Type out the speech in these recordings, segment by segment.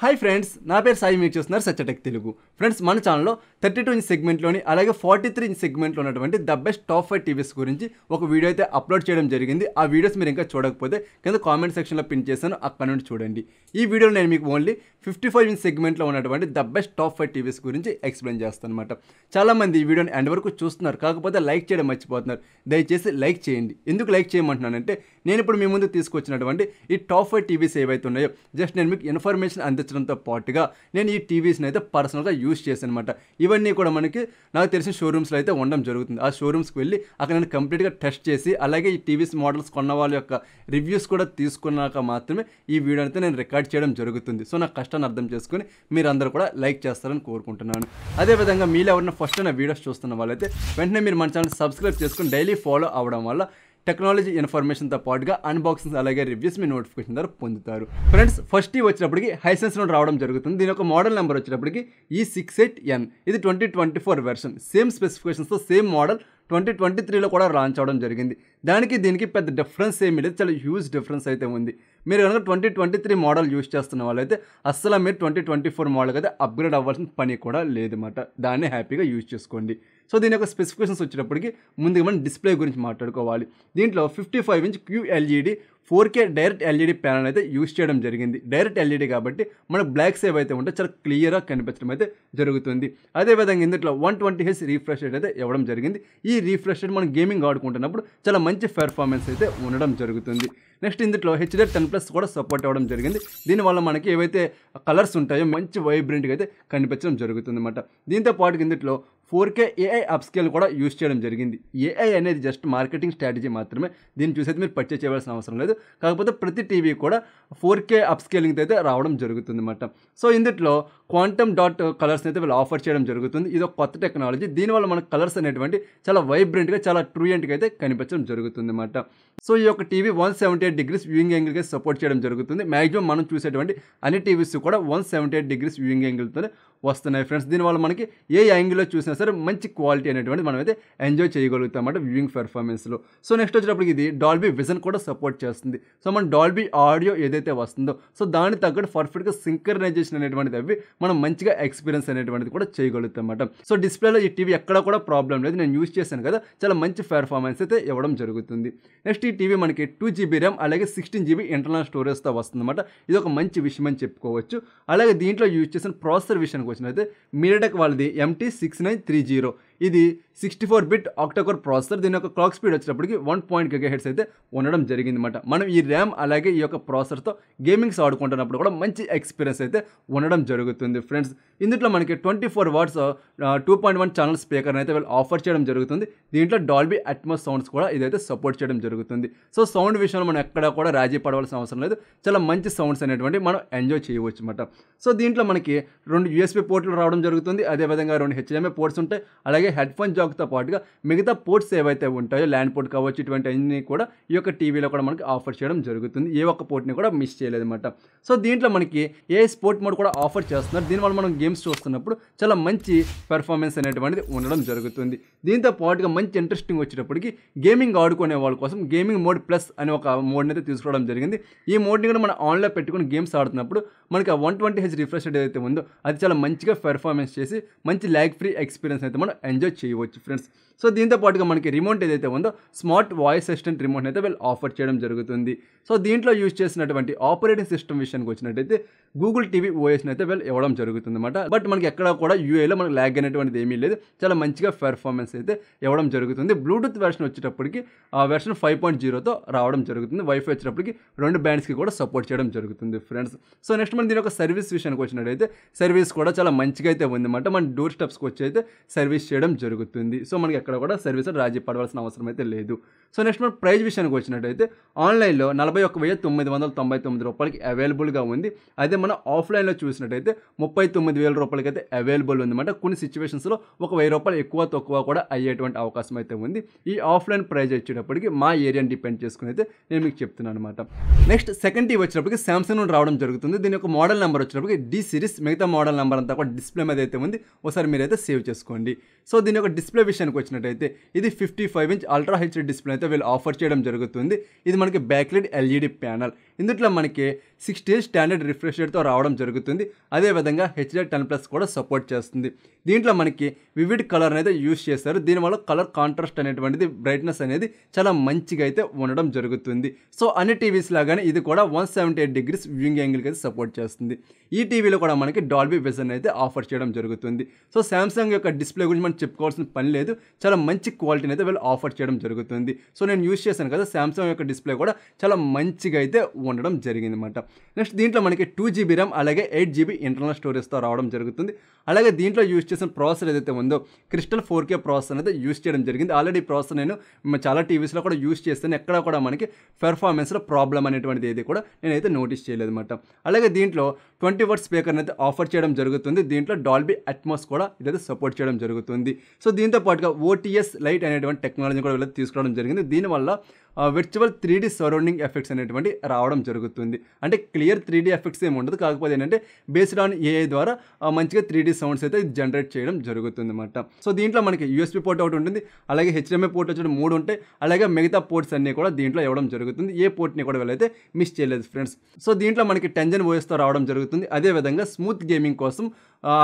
Hi friends, నా పేరు సాయి. మీరు చూస్తున్నారు సత్యటెక్ తెలుగు. ఫ్రెండ్స్, మన ఛానల్లో 32 ఇంచ్ సెగ్మెంట్లోని అలాగే 43 ఇంచ్ సెగ్మెంట్లో ఉన్నటువంటి ద బెస్ట్ టాప్ 5 టీవీస్ గురించి ఒక వీడియో అయితే అప్లోడ్ చేయడం జరిగింది. ఆ వీడియోస్ మీరు ఇంకా చూడకపోతే కింద కామెంట్ సెక్షన్లో పిన్ చేశాను, అక్కడ నుండి చూడండి. ఈ వీడియోలో నేను మీకు ఓన్లీ 55 ఇంచ్ సెగ్మెంట్లో ఉన్నటువంటి ద బెస్ట్ టాప్ 5 టీవీస్ గురించి ఎక్స్ప్లెయిన్ చేస్తాను అనమాట. చాలామంది ఈ వీడియోని ఎండ్ వరకు చూస్తున్నారు, కాకపోతే లైక్ చేయడం మర్చిపోతున్నారు. దయచేసి లైక్ చేయండి. ఎందుకు లైక్ చేయమంటున్నానంటే, నేను ఇప్పుడు మీ ముందు తీసుకొచ్చినటువంటి ఈ టాప్ 5 టీవీస్ ఏవైతే ఉన్నాయో జస్ట్ నేను మీకు ఇన్ఫర్మేషన్ అందించడంతో పాటుగా నేను ఈ టీవీస్ని అయితే పర్సనల్గా యూజ్ చేశాను అనమాట. ఇవన్నీ కూడా మనకి నాకు తెలిసిన షోరూమ్స్లో అయితే ఉండడం జరుగుతుంది. ఆ షోరూమ్స్కి వెళ్ళి అక్కడ నేను కంప్లీట్గా టెస్ట్ చేసి అలాగే ఈ టీవీస్ మోడల్స్ కొన్న వాళ్ళ యొక్క రివ్యూస్ కూడా తీసుకున్నాక మాత్రమే ఈ వీడియో అయితే నేను రికార్డ్ చేయడం జరుగుతుంది. సో నా కష్టాన్ని అర్థం చేసుకుని మీరందరూ కూడా లైక్ చేస్తారని కోరుకుంటున్నాను. అదేవిధంగా మీరు ఎవరైనా ఫస్ట్ నా వీడియోస్ చూస్తున్న వాళ్ళైతే వెంటనే మీరు మన ఛానల్ సబ్స్క్రైబ్ చేసుకుని డైలీ ఫాలో అవ్వడం వల్ల టెక్నాలజీ ఇన్ఫర్మేషన్తో పాటుగా అన్బాక్సింగ్స్ అలాగే రివ్యూస్ మీ నోటిఫికేషన్ ద్వారా పొందుతారు. ఫ్రెండ్స్, ఫస్ట్ వచ్చినప్పటికి హైసెన్స్ నుండి రావడం జరుగుతుంది. దీని యొక్క మోడల్ నెంబర్ వచ్చేటప్పటికి E68N. ఇది 2024 వెర్షన్. సేమ్ స్పెసిఫికేషన్స్తో సేమ్ మోడల్ 2023లో కూడా లాంచ్ అవడం జరిగింది. దానికి దీనికి పెద్ద డిఫరెన్స్ ఏమీ లేదు, చాలా హ్యూజ్ డిఫరెన్స్ అయితే ఉంది. మీరు కనుక 2023 మోడల్ యూజ్ చేస్తున్న వాళ్ళైతే అస్సలు మీరు 2024 మోడల్కి అయితే అప్గ్రేడ్ అవ్వాల్సిన పని కూడా లేదన్నమాట. దాన్ని హ్యాపీగా యూజ్ చేసుకోండి. సో దీని యొక్క స్పెసిఫికేషన్స్ వచ్చేటప్పటికి ముందుగా మనం డిస్ప్లే గురించి మాట్లాడుకోవాలి. దీంట్లో 55 inch QLED 4K direct LED panel అయితే యూజ్ చేయడం జరిగింది. డైరెక్ట్ ఎల్ఈడి కాబట్టి మనకు బ్లాక్స్ ఏవైతే ఉంటే చాలా క్లియర్గా కనిపించడం అయితే జరుగుతుంది. అదేవిధంగా ఇందులో 120Hz రీఫ్రెష్ రేట్ అయితే ఇవ్వడం జరిగింది. ఈ రీఫ్రెష్ రేట్ మనం గేమింగ్ ఆడుకుంటున్నప్పుడు చాలా మంచి పెర్ఫార్మెన్స్ అయితే ఉండడం జరుగుతుంది. నెక్స్ట్ ఇందులో HDR10+ కూడా సపోర్ట్ అవ్వడం జరిగింది. దీనివల్ల మనకి ఏవైతే కలర్స్ ఉంటాయో మంచి వైబ్రెంట్గా అయితే కనిపించడం జరుగుతుంది అన్నమాట. దీంతో పాటు ఇందులో 4K AI అప్స్కేల్ కూడా యూజ్ చేయడం జరిగింది. AI అనేది జస్ట్ మార్కెటింగ్ స్ట్రాటజీ మాత్రమే. దీన్ని చూసేది మీరు పర్చేస్ చేయవలసిన అవసరం లేదు. కాకపోతే ప్రతి టీవీ కూడా 4K అప్స్కేలింగ్ అయితే రావడం జరుగుతుంది అన్నమాట. సో ఇందులో క్వాంటమ్ డాట్ కలర్స్ అయితే వీళ్ళు ఆఫర్ చేయడం జరుగుతుంది. ఇది ఒక కొత్త టెక్నాలజీ. దీనివల్ల మనకు కలర్స్ అనేటువంటి చాలా వైబ్రెంట్గా చాలా ట్రూయెంట్గా అయితే కనిపించడం జరుగుతుంది అన్నమాట. సో ఈ యొక్క టీవీ 178 డిగ్రీస్ వ్యూయింగ్ యాంగిల్గా సపోర్ట్ చేయడం జరుగుతుంది. మ్యాక్సిమం మనం చూసేటువంటి అన్ని టీవీస్ కూడా 178 డిగ్రీస్ వ్యూయింగ్ యాంగిల్తోనే వస్తున్నాయి ఫ్రెండ్స్. దీనివల్ల మనకి ఏ యాంగిల్లో చూసినా సరే మంచి క్వాలిటీ అనేటువంటి మనమైతే ఎంజాయ్ చేయగలుగుతాం అన్నమాట వ్యూయింగ్ పెర్ఫార్మెన్స్లో. సో నెక్స్ట్ వచ్చేటప్పటికి ఇది డాల్బీ విజన్ కూడా సపోర్ట్ చేస్తుంది. సో మన డాల్బీ ఆడియో ఏదైతే వస్తుందో సో దానికి తగ్గట్టు పర్ఫెక్ట్గా సింక్రనైజేషన్ అనేటువంటిది అవి మనం మంచిగా ఎక్స్పీరియన్స్ అనేటువంటిది కూడా చేయగలుగుతాం అన్నమాట. సో డిస్ప్లేలో ఈ టీవీ ఎక్కడ కూడా ప్రాబ్లం లేదు. నేను యూజ్ చేశాను కదా, చాలా మంచి పెర్ఫార్మెన్స్ అయితే ఇవ్వడం జరుగుతుంది. నెక్స్ట్ ఈ టీవీ మనకి 2GB ర్యామ్ అలాగే 16GB ఇంటర్నల్ స్టోరేజ్తో వస్తుందన్నమాట. ఇది ఒక మంచి విషయం అని చెప్పుకోవచ్చు. అలాగే దీంట్లో యూజ్ చేసిన ప్రాసెసర్ విషయానికి వచ్చినైతే మీడియాటెక్ వాళ్ళది MT6930. ఇది 64-బిట్ ఆక్టాకోర్ ప్రాసెసర్. దీని యొక్క క్లాక్ స్పీడ్ వచ్చేటప్పటికి 1 GHz అయితే ఉండడం జరిగిందన్నమాట. మనం ఈ ర్యామ్ అలాగే ఈ యొక్క ప్రాసెసర్తో గేమింగ్స్ ఆడుకుంటున్నప్పుడు కూడా మంచి ఎక్స్పీరియన్స్ అయితే ఉండడం జరుగుతుంది ఫ్రెండ్స్. ఇందులో మనకి 24 వాట్స్ 2.1 ఛానల్ స్పీకర్ని అయితే వీళ్ళు ఆఫర్ చేయడం జరుగుతుంది. దీంట్లో డాల్బీ అట్మాస్ సౌండ్స్ కూడా ఇదైతే సపోర్ట్ చేయడం జరుగుతుంది. సో సౌండ్ విషయంలో మనం ఎక్కడ కూడా రాజీ పడవలసిన అవసరం లేదు. చాలా మంచి సౌండ్స్ అనేటువంటి మనం ఎంజాయ్ చేయవచ్చు అన్నమాట. సో దీంట్లో మనకి 2 USB పోర్ట్లు రావడం జరుగుతుంది. అదేవిధంగా 2 HDMI పోర్ట్స్ ఉంటాయి. అలాగే హెడ్ఫోన్ జాక్తో పాటుగా మిగతా పోర్ట్స్ ఏవైతే ఉంటాయో ల్యాండ్ పోర్ట్ కావచ్చు, ఇటువంటి అన్ని కూడా ఈ యొక్క టీవీలో కూడా మనకి ఆఫర్ చేయడం జరుగుతుంది. ఏ ఒక్క పోర్ట్ని కూడా మిస్ చేయలేదన్నమాట. సో దీంట్లో మనకి ఏ స్పోర్ట్ మోడ్ కూడా ఆఫర్ చేస్తున్నారు. దీనివల్ల మనం గేమ్స్ చూస్తున్నప్పుడు చాలా మంచి పెర్ఫార్మెన్స్ అనేటువంటిది ఉండడం జరుగుతుంది. దీంతో పాటుగా మంచి ఇంట్రెస్టింగ్ వచ్చేటప్పటికి గేమింగ్ ఆడుకునే వాళ్ళ కోసం గేమింగ్ మోడ్ ప్లస్ అని ఒక మోడ్ని అయితే తీసుకోవడం జరిగింది. ఈ మోడ్ని కూడా మనం ఆన్లో పెట్టుకుని గేమ్స్ ఆడుతున్నప్పుడు మనకి ఆ 120Hz రిఫ్రెష్ రేట్ ఏదైతే ఉందో అది చాలా మంచిగా పెర్ఫార్మెన్స్ చేసి మంచి ల్యాగ్ ఫ్రీ ఎక్స్పీరియన్స్ అయితే మనం ఎంజాయ్ చేయవచ్చు ఫ్రెండ్స్. సో దీంతో పాటుగా మనకి రిమోట్ ఏదైతే ఉందో స్మార్ట్ వాయిస్ అసిస్టెంట్ రిమోట్ అయితే వీళ్ళు ఆఫర్ చేయడం జరుగుతుంది. సో దీంట్లో యూజ్ చేసినటువంటి ఆపరేటింగ్ సిస్టమ్ విషయానికి వచ్చినట్టయితే గూగుల్ టీవీ OSని అయితే వీళ్ళు ఇవ్వడం జరుగుతుంది అన్నమాట. బట్ మనకి ఎక్కడ కూడా UAలో మనకి ల్యాగ్ అనేటువంటిది ఏమీ లేదు. చాలా మంచిగా పెర్ఫార్మెన్స్ అయితే ఇవ్వడం జరుగుతుంది. బ్లూటూత్ వెర్షన్ వచ్చేటప్పటికి ఆ వెర్షన్ 5.0తో రావడం జరుగుతుంది. వైఫై వచ్చేటప్పటికి 2 బ్యాండ్స్కి కూడా సపోర్ట్ చేయడం జరుగుతుంది ఫ్రెండ్స్. సో నెక్స్ట్ మనం దీని యొక్క సర్వీస్ విషయానికి వచ్చినట్టయితే సర్వీస్ కూడా చాలా మంచిగా అయితే ఉందన్నమాట. మన డోర్ స్టెప్స్కి వచ్చి అయితే సర్వీస్ చేయడం జరుగుతుంది. సో మనకి ఎక్కడ కూడా సర్వీస్ రాజీ పడవలసిన అవసరం అయితే లేదు. సో నెక్స్ట్ మన ప్రైస్ విషయానికి వచ్చినట్టయితే ఆన్లైన్లో 41,999 రూపాయలకి అవైలబుల్గా ఉంది. అదే మనం ఆఫ్లైన్లో చూసినట్టయితే 39,000 రూపాయలకి అయితే అవైలబుల్ ఉందన్నమాట. కొన్ని సిచ్యువేషన్స్లో ఒక 1,000 రూపాయలు ఎక్కువ తక్కువ కూడా అయ్యేటువంటి అవకాశం అయితే ఉంది. ఈ ఆఫ్లైన్ ప్రైస్ వచ్చేటప్పటికి మా ఏరియాని డిపెండ్ చేసుకుని అయితే నేను మీకు చెప్తున్నాను అనమాట. నెక్స్ట్ సెకండ్ టీవీ వచ్చేటప్పటికి సామ్సంగ్ నుండి రావడం జరుగుతుంది. దీని యొక్క మోడల్ నెంబర్ వచ్చేటప్పటికి D సిరీస్. మిగతా మోడల్ నెంబర్ అంతా కూడా డిస్ప్లే మీద అయితే ఉంది. ఒకసారి మీరైతే సేవ్ చేసుకోండి. సో సో దీని యొక్క డిస్ప్లే విషయానికి వచ్చినట్టయితే ఇది 55 ఇంచ్ అల్ట్రా హెచ్డి డిస్ప్లే అయితే వీళ్ళు ఆఫర్ చేయడం జరుగుతుంది. ఇది మనకి బ్యాక్లైట్ ఎల్ఈడి ప్యానల్. ఇందులో మనకి 60 స్టాండర్డ్ రిఫ్రెష్ రేట్తో రావడం జరుగుతుంది. అదేవిధంగా HDR10+ కూడా సపోర్ట్ చేస్తుంది. దీంట్లో మనకి వివిడ్ కలర్ అనేది యూస్ చేస్తారు. దీనివల్ల కలర్ కాంట్రాస్ట్ అనేటువంటిది బ్రైట్నెస్ అనేది చాలా మంచిగా అయితే ఉండడం జరుగుతుంది. సో అన్ని టీవీస్ లాగానే ఇది కూడా 178 డిగ్రీస్ వ్యూయింగ్ యాంగిల్కి అయితే సపోర్ట్ చేస్తుంది. ఈ టీవీలో కూడా మనకి డాల్బీ విజన్ అయితే ఆఫర్ చేయడం జరుగుతుంది. సో సామ్సంగ్ యొక్క డిస్ప్లే గురించి మనం చెప్పుకోవాల్సిన పని లేదు. చాలా మంచి క్వాలిటీని అయితే వీళ్ళు ఆఫర్ చేయడం జరుగుతుంది. సో నేను యూస్ చేశాను కదా, సామ్సంగ్ యొక్క డిస్ప్లే కూడా చాలా మంచిగా అయితే ఉండడం జరిగింది అనమాట. నెక్స్ట్ దీంట్లో మనకి 2GB ర్యామ్ అలాగే 8GB ఇంటర్నల్ స్టోరేజ్తో రావడం జరుగుతుంది. అలాగే దీంట్లో యూస్ చేసిన ప్రాసెసర్ ఏదైతే ఉందో క్రిస్టల్ 4K ప్రాసెసర్ అనేది యూస్ చేయడం జరిగింది. ఆల్రెడీ ఈ ప్రాసెసర్ నేను చాలా టీవీస్లో కూడా యూస్ చేస్తాను. ఎక్కడ కూడా మనకి పెర్ఫార్మెన్స్లో ప్రాబ్లం అనేటువంటిది ఏది కూడా నేనైతే నోటీస్ చేయలేదు అనమాట. అలాగే దీంట్లో 20 వాట్ స్పీకర్ని అయితే ఆఫర్ చేయడం జరుగుతుంది. దీంట్లో డాల్బీ అట్మాస్ కూడా ఇదైతే సపోర్ట్ చేయడం జరుగుతుంది. సో దీంతో పాటుగా OTS లైట్ అనేటువంటి టెక్నాలజీ కూడా వీళ్ళకి తీసుకురావడం జరిగింది. దీనివల్ల విర్చువల్ 3D సరౌండింగ్ ఎఫెక్ట్స్ అనేటువంటి రావడం జరుగుతుంది. అంటే క్లియర్ 3D ఎఫెక్ట్స్ ఏమి ఉండదు, కాకపోతే ఏంటంటే బేస్డ్ ఆన్ AI ద్వారా మంచిగా 3D సౌండ్స్ అయితే జనరేట్ చేయడం జరుగుతుంది అనమాట. సో దీంట్లో మనకి USB పోర్ట్ ఒకటి ఉంటుంది, అలాగే HDMI పోర్ట్ వచ్చి 3 ఉంటాయి, అలాగే మిగతా పోర్ట్స్ అన్నీ కూడా దీంట్లో ఇవ్వడం జరుగుతుంది. ఏ పోర్ట్ని కూడా వీళ్ళైతే మిస్ చేయలేదు ఫ్రెండ్స్. సో దీంట్లో మనకి 10 OSతో రావడం జరుగుతుంది. అదేవిధంగా స్మూత్ గేమింగ్ కోసం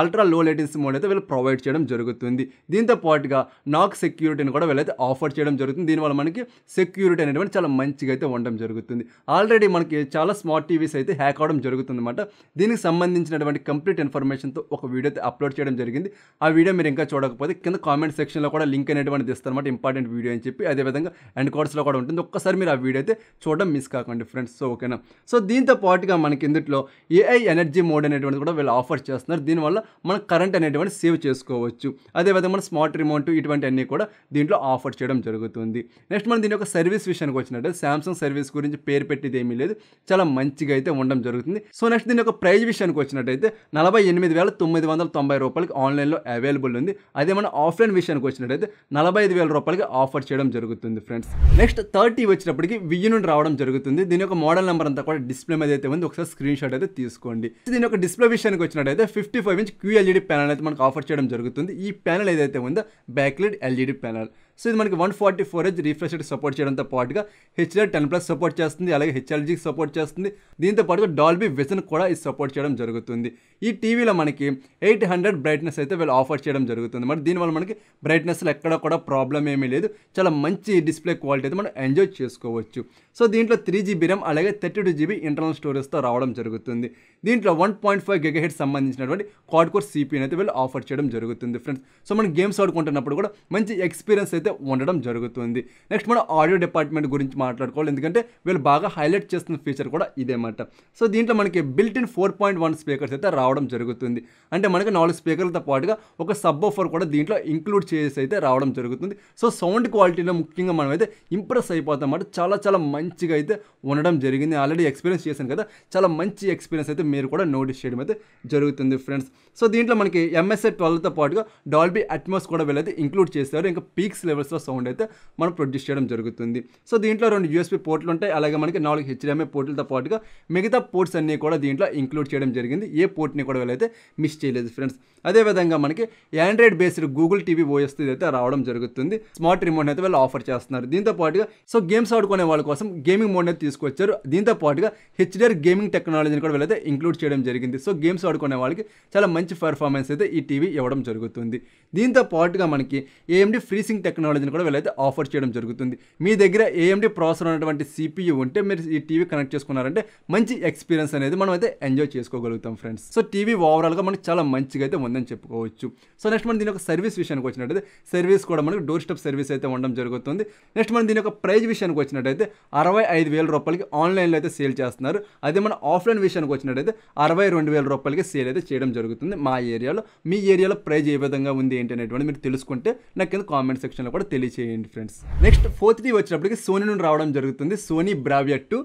అల్ట్రా లో లేటెన్సీ మోడ్ అయితే వీళ్ళు ప్రొవైడ్ చేయడం జరుగుతుంది. దీంతో పాటుగా నాక్ సెక్యూరిటీని కూడా వీళ్ళైతే ఆఫర్ చేయడం జరుగుతుంది. దీనివల్ల మనకి సెక్యూరిటీ అనేటువంటి చాలా మంచిగా అయితే ఉండడం జరుగుతుంది. ఆల్రెడీ మనకి చాలా స్మార్ట్ టీవీస్ అయితే హ్యాక్ అవడం జరుగుతుంది అనమాట. దీనికి సంబంధించినటువంటి కంప్లీట్ ఇన్ఫర్మేషన్తో ఒక వీడియో అయితే అప్లోడ్ చేయడం జరిగింది. ఆ వీడియో మీరు ఇంకా చూడకపోతే కింద కామెంట్ సెక్షన్లో కూడా లింక్ అనేటువంటిది ఇస్తారు అనమాట, ఇంపార్టెంట్ వీడియో అని చెప్పి. అదేవిధంగా ఎండ్ కార్డ్స్లో కూడా ఉంటుంది. ఒక్కసారి మీరు ఆ వీడియో అయితే చూడడం మిస్ కాకండి ఫ్రెండ్స్. సో ఓకేనా. సో దీంతో పాటుగా మనకి ఇందులో AI ఎనర్జీ మోడ్ అనేటువంటిది కూడా వీళ్ళు ఆఫర్ చేస్తున్నారు. దీనివల్ల మన కరెంట్ అనేటువంటి సేవ్ చేసుకోవచ్చు. అదేవిధంగా మన స్మార్ట్ రిమోట్ ఇటువంటి అన్నీ కూడా దీంట్లో ఆఫర్ చేయడం జరుగుతుంది. నెక్స్ట్ మనం దీని యొక్క సర్వీస్ విషయానికి వచ్చినట్టు సామ్సంగ్ సర్వీస్ గురించి పేరు పెట్టేది ఏమీ లేదు, చాలా మంచిగా అయితే ఉండడం జరుగుతుంది. సో నెక్స్ట్ దీని యొక్క ప్రైస్ విషయానికి వచ్చినట్టయితే 48,990 రూపాయలకి ఆన్లైన్లో అవైలబుల్ ఉంది. అదే మన ఆఫ్లైన్ విషయానికి వచ్చినట్టయితే 45,000 రూపాయలకి ఆఫర్ చేయడం జరుగుతుంది ఫ్రెండ్స్. నెక్స్ట్ 30 వచ్చినప్పటికి వియ్యి నుండి రావడం జరుగుతుంది. దీని యొక్క మోడల్ నెంబర్ అంతా కూడా డిస్ప్లే మీద అయితే ఉంది, ఒకసారి స్క్రీన్ షాట్ అయితే తీసుకోండి. దీని యొక్క డిస్ప్లే విషయానికి వచ్చినట్టయితే 55 ఇంచ్ QLED ప్యానల్ అయితే మనకు ఆఫర్ చేయడం జరుగుతుంది. ఈ ప్యానల్ ఏదైతే ఉందో బ్యాక్లైట్ LED ప్యానల్. సో ఇది మనకి 144Hz రిఫ్రెష్ రేట్ సపోర్ట్ చేయడంతో పాటుగా HDR10+ సపోర్ట్ చేస్తుంది, అలాగే HLGకి సపోర్ట్ చేస్తుంది. దీంతో పాటుగా డాల్బీ విజన్ కూడా ఇది సపోర్ట్ చేయడం జరుగుతుంది. ఈ టీవీలో మనకి 800 బ్రైట్నెస్ అయితే వీళ్ళు ఆఫర్ చేయడం జరుగుతుంది. మరి దీనివల్ల మనకి బ్రైట్నెస్లో ఎక్కడ కూడా ప్రాబ్లం ఏమీ లేదు, చాలా మంచి డిస్ప్లే క్వాలిటీ అయితే మనం ఎంజాయ్ చేసుకోవచ్చు. సో దీంట్లో 3GB ర్యామ్ అలాగే 32GB ఇంటర్నల్ స్టోరేజ్తో రావడం జరుగుతుంది. దీంట్లో 1.5 GHz సంబంధించినటువంటి క్వాడ్ కోర్ CPU అయితే వీళ్ళు ఆఫర్ చేయడం జరుగుతుంది ఫ్రెండ్స్. సో మనం గేమ్స్ ఆడుకుంటున్నప్పుడు కూడా మంచి ఎక్స్పీరియన్స్ అయితే ఉండడం జరుగుతుంది. నెక్స్ట్ మనం ఆడియో డిపార్ట్మెంట్ గురించి మాట్లాడుకోవాలి, ఎందుకంటే వీళ్ళు బాగా హైలైట్ చేస్తున్న ఫీచర్ కూడా ఇదేమాట. సో దీంట్లో మనకి బిల్ట్ ఇన్ 4.1 స్పీకర్స్ అయితే రావడం జరుగుతుంది. అంటే మనకి 4 స్పీకర్లతో పాటుగా ఒక సబ్వూఫర్ కూడా దీంట్లో ఇంక్లూడ్ చేసి అయితే రావడం జరుగుతుంది. సో సౌండ్ క్వాలిటీలో ముఖ్యంగా మనం అయితే ఇంప్రెస్ అయిపోతాం అన్నమాట. చాలా చాలా మంచిగా అయితే ఉండడం జరిగింది. ఆల్రెడీ ఎక్స్పీరియన్స్ చేశాను కదా, చాలా మంచి ఎక్స్పీరియన్స్ అయితే మీరు కూడా నోటీస్ చేయడం అయితే జరుగుతుంది ఫ్రెండ్స్. సో దీంట్లో మనకి MSI 12తో పాటుగా డాల్బీ అట్మాస్ కూడా వీళ్ళైతే ఇంక్లూడ్ చేస్తారు. ఇంకా పీక్స్ లెవెల్స్లో సౌండ్ అయితే మనం ప్రొడ్యూస్ చేయడం జరుగుతుంది. సో దీంట్లో 2 USB పోర్ట్లు ఉంటాయి, అలాగే మనకి 4 HDMI పోర్ట్లతో పాటుగా మిగతా పోర్ట్స్ అన్నీ కూడా దీంట్లో ఇంక్లూడ్ చేయడం జరిగింది. ఏ పోర్ట్ని కూడా వీళ్ళైతే మిస్ చేయలేదు ఫ్రెండ్స్. అదేవిధంగా మనకి Android based Google TV OS అయితే రావడం జరుగుతుంది. స్మార్ట్ రిమోట్ అయితే వీళ్ళు ఆఫర్ చేస్తున్నారు. దీంతో పాటుగా సో గేమ్స్ ఆడుకునే వాళ్ళ కోసం గేమింగ్ మోడ్ అయితే తీసుకొచ్చారు. దీంతో పాటుగా HDR గేమింగ్ టెక్నాలజీని కూడా వీళ్ళైతే ఇంక్లూడ్ చేయడం జరిగింది. సో గేమ్స్ ఆడుకునే వాళ్ళకి చాలా మంచి పర్ఫార్మెన్స్ అయితే ఈ టీవీ ఇవ్వడం జరుగుతుంది. దీంతో పాటుగా మనకి AMD ఫ్రీసింగ్ టెక్నాలజీని కూడా వీళ్ళైతే ఆఫర్ చేయడం జరుగుతుంది. మీ దగ్గర AMD ప్రాసెసర్ ఉన్నటువంటి CPU ఉంటే మీరు ఈ టీవీ కనెక్ట్ చేసుకున్నారంటే మంచి ఎక్స్పీరియన్స్ అనేది మనం అయితే ఎంజాయ్ చేసుకోగలుగుతాం ఫ్రెండ్స్. సో టీవీ ఓవరాల్గా మనకి చాలా మంచిగా అయితే ఉందని చెప్పుకోవచ్చు. సో నెక్స్ట్ మనం దీని యొక్క సర్వీస్ విషయానికి వచ్చినట్టయితే సర్వీస్ కూడా మనకి డోర్ స్టెప్ సర్వీస్ అయితే ఉండడం జరుగుతుంది. నెక్స్ట్ మనం దీని యొక్క ప్రైస్ విషయానికి వచ్చినట్టయితే 65,000 రూపాయలకి ఆన్లైన్లో అయితే సేల్ చేస్తున్నారు. అదే మన ఆఫ్లైన్ విషయానికి వచ్చినట్టయితే 62,000 రూపాయలకి సేల్ అయితే చేయడం జరుగుతుంది మా ఏరియాలో. మీ ఏరియాలో ప్రైస్ ఏ విధంగా ఉంది ఏంటి అనేటువంటి మీరు తెలుసుకుంటే నాకు కింద కామెంట్ సెక్షన్లో కూడా తెలియచేయండి ఫ్రెండ్స్. నెక్స్ట్ 4th వచ్చేటప్పటికి సోనీ నుండి రావడం జరుగుతుంది. సోనీ బ్రావియా 2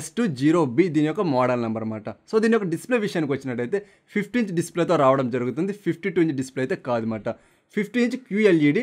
S20B దీని యొక్క మోడల్ నెంబర్ అనమాట. సో దీని యొక్క డిస్ప్లే విషయానికి వచ్చినట్టయితే 50 ఇంచ్ డిస్ప్లేతో రావడం జరుగుతుంది. 52 ఇంచ్ డిస్ప్లే అయితే కాదన్నమాట. 50 inch QLED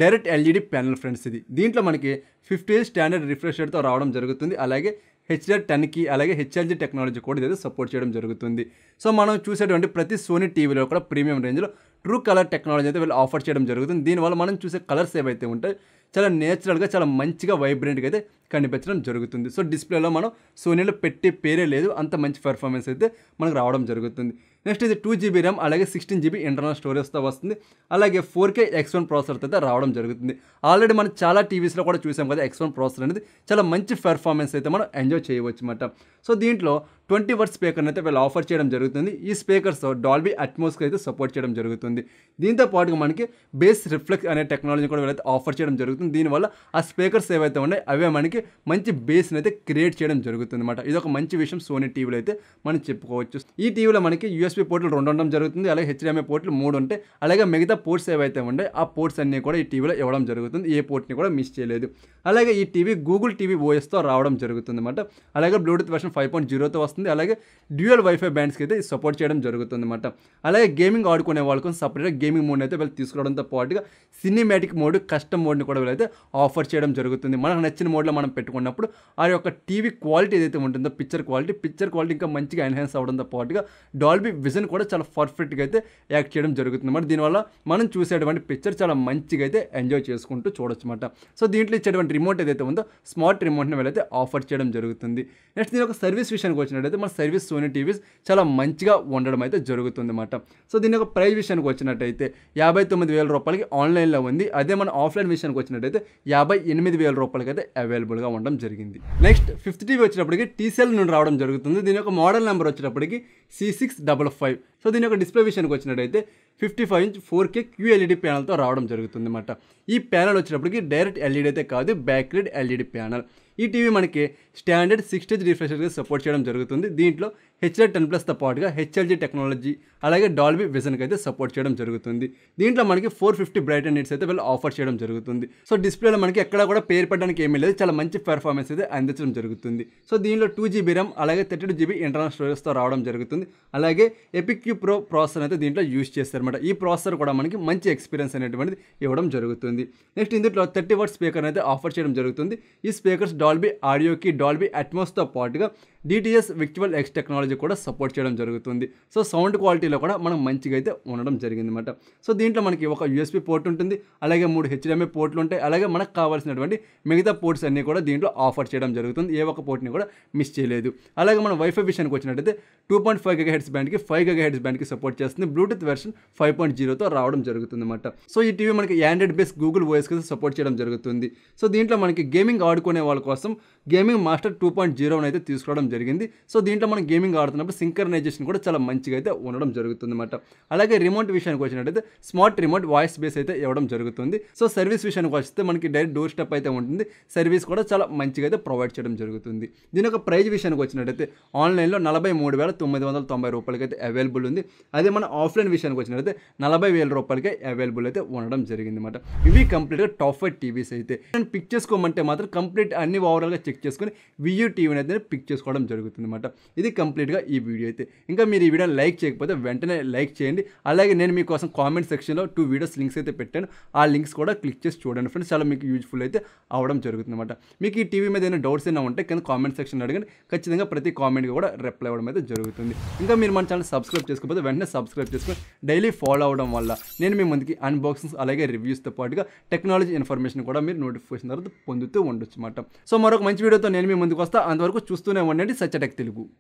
direct LED panel friends ఇది. దీంట్లో మనకి 50 స్టాండర్డ్ రిఫ్రెష్ రేట్తో రావడం జరుగుతుంది. అలాగే HDR10కి అలాగే HLG టెక్నాలజీ కూడా ఇదైతే సపోర్ట్ చేయడం జరుగుతుంది. సో మనం చూసేటువంటి ప్రతి సోనీ టీవీలో కూడా ప్రీమియం రేంజ్లో ట్రూ కలర్ టెక్నాలజీ అయితే వీళ్ళు ఆఫర్ చేయడం జరుగుతుంది. దీనివల్ల మనం చూసే కలర్స్ ఏవైతే ఉంటాయి చాలా నేచురల్గా చాలా మంచిగా వైబ్రెంట్గా అయితే కనిపించడం జరుగుతుంది. సో డిస్ప్లేలో మనం సోనీలో పెట్టే పేరే లేదు, అంత మంచి పెర్ఫార్మెన్స్ అయితే మనకు రావడం జరుగుతుంది. నెక్స్ట్ ఇది 2GB ర్యామ్ అలాగే 16GB ఇంటర్నల్ స్టోరేజ్తో వస్తుంది. అలాగే 4K X1 ప్రాసెసర్ అయితే రావడం జరుగుతుంది. ఆల్రెడీ మనం చాలా టీవీస్లో కూడా చూసాం కదా, X1 ప్రాసెసర్ అనేది చాలా మంచి పెర్ఫార్మెన్స్ అయితే మనం ఎంజాయ్ చేయవచ్చు అన్నమాట. సో దీంట్లో 20 వాట్ స్పీకర్ని అయితే వీళ్ళు ఆఫర్ చేయడం జరుగుతుంది. ఈ స్పీకర్స్ డాల్బీ అట్మోస్కి అయితే సపోర్ట్ చేయడం జరుగుతుంది. దీంతో పాటుగా మనకి బేస్ రిఫ్లెక్స్ అనే టెక్నాలజీ కూడా వీళ్ళైతే ఆఫర్ చేయడం జరుగుతుంది. దీనివల్ల ఆ స్పీకర్స్ ఏవైతే ఉన్నాయో అవే మనకి మంచి బేస్ని అయితే క్రియేట్ చేయడం జరుగుతుంది అన్నమాట. ఇది ఒక మంచి విషయం సోనీ టీవీలో అయితే మనం చెప్పుకోవచ్చు. ఈ టీవీలో మనకి USB పోర్టులు 2 ఉండడం జరుగుతుంది, అలాగే HDMI పోర్టులు 3 ఉంటాయి. అలాగే మిగతా పోర్ట్స్ ఏవైతే ఉంటాయి ఆ పోర్ట్స్ అన్నీ కూడా ఈ టీవీలో ఇవ్వడం జరుగుతుంది. ఏ పోర్ట్ని కూడా మిస్ చేయలేదు. అలాగే ఈ టీవీ గూగుల్ టీవీ OSతో రావడం జరుగుతుంది అన్నమాట. అలాగే బ్లూటూత్ వెర్షన్ 5.0తో వస్తుంది. అలాగే డ్యూయల్ వైఫై బ్యాండ్స్కి అయితే సపోర్ట్ చేయడం జరుగుతుంది అన్నమాట. అలాగే గేమింగ్ ఆడుకునే వాళ్ళకు సపరేట్గా గేమింగ్ మోడ్ అయితే వీళ్ళు తీసుకురావడంతో పాటుగా సినిమాటిక్ మోడ్, కస్టమ్ మోడ్ని కూడా వీళ్ళైతే ఆఫర్ చేయడం జరుగుతుంది. మనకు నచ్చిన మోడ్లో మనం పెట్టుకున్నప్పుడు ఆ యొక్క టీవీ క్వాలిటీ ఏదైతే ఉంటుందో పిక్చర్ క్వాలిటీ ఇంకా మంచిగా ఎన్హాన్స్ అవడంతో పాటుగా డాల్బీ విజన్ కూడా చాలా పర్ఫెక్ట్గా అయితే యాక్ట్ చేయడం జరుగుతుంది అన్నమాట. దీనివల్ల మనం చూసేటువంటి పిక్చర్ చాలా మంచిగా అయితే ఎంజాయ్ చేసుకుంటూ చూడొచ్చు అన్నమాట. సో దీంట్లో ఇచ్చేటువంటి రిమోట్ ఏదైతే ఉందో స్మార్ట్ రిమోట్ని వీళ్ళైతే ఆఫర్ చేయడం జరుగుతుంది. నెక్స్ట్ దీని ఒక సర్వీస్ విషయానికి వచ్చినట్టయితే మన సర్వీస్ సోనీ టీవీస్ చాలా మంచిగా ఉండడం అయితే జరుగుతుంది అన్నమాట. సో దీని యొక్క ప్రైస్ విషయానికి వచ్చినట్టయితే 59,000 రూపాయలకి ఆన్లైన్లో ఉంది. అదే మన ఆఫ్లైన్ విషయానికి వచ్చినట్టయితే 58,000 రూపాయలకి అయితే అవైలబుల్గా ఉండడం జరిగింది. నెక్స్ట్ 5th టీవీ వచ్చేటప్పటికి TCL నుండి రావడం జరుగుతుంది. దీని యొక్క మోడల్ నెంబర్ వచ్చేటప్పటికి C655. సో దీని యొక్క డిస్ప్లే విషయానికి వచ్చినట్టయితే 55 ఇంచ్ 4K QLED ప్యానల్తో రావడం జరుగుతుంది అన్నమాట. ఈ ప్యానల్ వచ్చేటప్పటికి డైరెక్ట్ LED అయితే కాదు, బ్యాక్ లైట్ LED ప్యానల్. ఈ టీవీ మనకి స్టాండర్డ్ 6 స్టేజ్ రిఫ్రెషర్గా సపోర్ట్ చేయడం జరుగుతుంది. దీంట్లో HDR10+తో పాటుగా HLG టెక్నాలజీ అలాగే డాల్బీ విజన్కి అయితే సపోర్ట్ చేయడం జరుగుతుంది. దీంట్లో మనకి 450 బ్రైట్ అండ్ నిట్స్ అయితే వీళ్ళు ఆఫర్ చేయడం జరుగుతుంది. సో డిస్ప్లేలో మనకి ఎక్కడ కూడా పేరు పడడానికి ఏమీ లేదు, చాలా మంచి పెర్ఫార్మెన్స్ అయితే అందించడం జరుగుతుంది. సో దీనిలో 2GB ర్యామ్ అలాగే 32GB ఇంటర్నల్ స్టోరేజ్తో రావడం జరుగుతుంది. అలాగే ఎపిక్ క్యూ ప్రో ప్రాసెసర్ అయితే దీంట్లో యూజ్ చేస్తారన్నమాట. ఈ ప్రాసెసర్ కూడా మనకి మంచి ఎక్స్పీరియన్స్ అనేటువంటిది ఇవ్వడం జరుగుతుంది. నెక్స్ట్ ఇందులో 30 వాట్ స్పీకర్ అయితే ఆఫర్ చేయడం జరుగుతుంది. ఈ స్పీకర్స్ డాల్బీ ఆడియోకి, డాల్బీ అట్మోస్తో పాటుగా DTS విర్చువల్ X టెక్నాలజీ కూడా సపోర్ట్ చేయడం జరుగుతుంది. సో సౌండ్ క్వాలిటీలో కూడా మనం మంచిగా అయితే ఉండడం జరిగింది అనమాట. సో దీంట్లో మనకి ఒక USB పోర్ట్ ఉంటుంది, అలాగే 3 HDMI పోర్ట్లు ఉంటాయి. అలాగే మనకు కావాల్సినటువంటి మిగతా పోర్ట్స్ అన్నీ కూడా దీంట్లో ఆఫర్ చేయడం జరుగుతుంది. ఏ ఒక్క పోర్ట్ని కూడా మిస్ చేయలేదు. అలాగే మన వైఫై విషయానికి వచ్చినట్టయితే 2.5 GHz బ్యాండ్కి 5 GHz బ్యాండ్కి సపోర్ట్ చేస్తుంది. బ్లూటూత్ వెర్షన్ 5.0తో రావడం జరుగుతుంది అనమాట. సో ఈ టీవీ మనకి ఆండ్రాయిడ్ బేస్ గూగుల్ ఓఎస్కి సపోర్ట్ చేయడం జరుగుతుంది. సో దీంట్లో మనకి గేమింగ్ ఆడుకునే వాళ్ళ కోసం గేమింగ్ మాస్టర్ 2.0 అయితే తీసుకోవడం జరిగింది. సో దీంట్లో మనం గేమింగ్ ఆడుతున్నప్పుడు సింక్రనైజేషన్ కూడా చాలా మంచిగా అయితే ఉండడం జరుగుతుంది అనమాట. అలాగే రిమోట్ విషయానికి వచ్చినట్టయితే స్మార్ట్ రిమోట్ వాయిస్ బేస్ అయితే ఇవ్వడం జరుగుతుంది. సో సర్వీస్ విషయానికి వస్తే మనకి డైరెక్ట్ డోర్ స్టెప్ అయితే ఉంటుంది. సర్వీస్ కూడా చాలా మంచిగా అయితే ప్రొవైడ్ చేయడం జరుగుతుంది. దీని యొక్క ప్రైస్ విషయానికి వచ్చినట్టయితే ఆన్లైన్లో 43,990 రూపాయలకి అయితే అవైలబుల్ ఉంది. అదే మన ఆఫ్లైన్ విషయానికి వచ్చినట్టయితే 40,000 రూపాయలకి అవైలబుల్ అయితే ఉండడం జరిగింది అనమాట. ఇవి కంప్లీట్గా టాప్ 5 టీవీస్ అయితే నేను పిక్ చేసుకోమంటే మాత్రం కంప్లీట్ అన్ని ఓవరాల్గా చెక్ చేసుకుని వియూ టీవీని అయితే పిక్ చేసుకోవడం జరుగుతుంది అనమాట. ఇది కంప్లీట్గా ఈ వీడియో అయితే. ఇంకా మీరు ఈ వీడియోని లైక్ చేయకపోతే వెంటనే లైక్ చేయండి. అలాగే నేను మీకోసం కామెంట్ సెక్షన్లో 2 వీడియోస్ లింక్స్ అయితే పెట్టాను. ఆ లింక్స్ కూడా క్లిక్ చేసి చూడండి ఫ్రెండ్స్, చాలా మీకు యూజ్ఫుల్ అయితే అవడం జరుగుతుంది అనమాట. మీకు ఈ టీవీ మీద ఏమైనా డౌట్స్ అయినా ఉంటే కింద కామెంట్ సెక్షన్ అడగండి, ఖచ్చితంగా ప్రతి కామెంట్కి కూడా రిప్లై అవ్వడం అయితే జరుగుతుంది. ఇంకా మీరు మన ఛానల్ సబ్స్క్రైబ్ చేసుకోకపోతే వెంటనే సబ్స్క్రైబ్ చేసుకొని డైలీ ఫాలో అవడం వల్ల నేను మీ ముందుకి అన్బాక్సింగ్స్ అలాగే రివ్యూస్తో పాటుగా టెక్నాలజీ ఇన్ఫర్మేషన్ కూడా మీరు నోటిఫికేషన్ తర్వాత పొందుతూ ఉండొచ్చు అనమాట. సో మరొక మంచి వీడియోతో నేను మీ ముందుకు వస్తా. అంతవరకు చూస్తూనే ఉండండి సత్య టెక్ తెలుగు.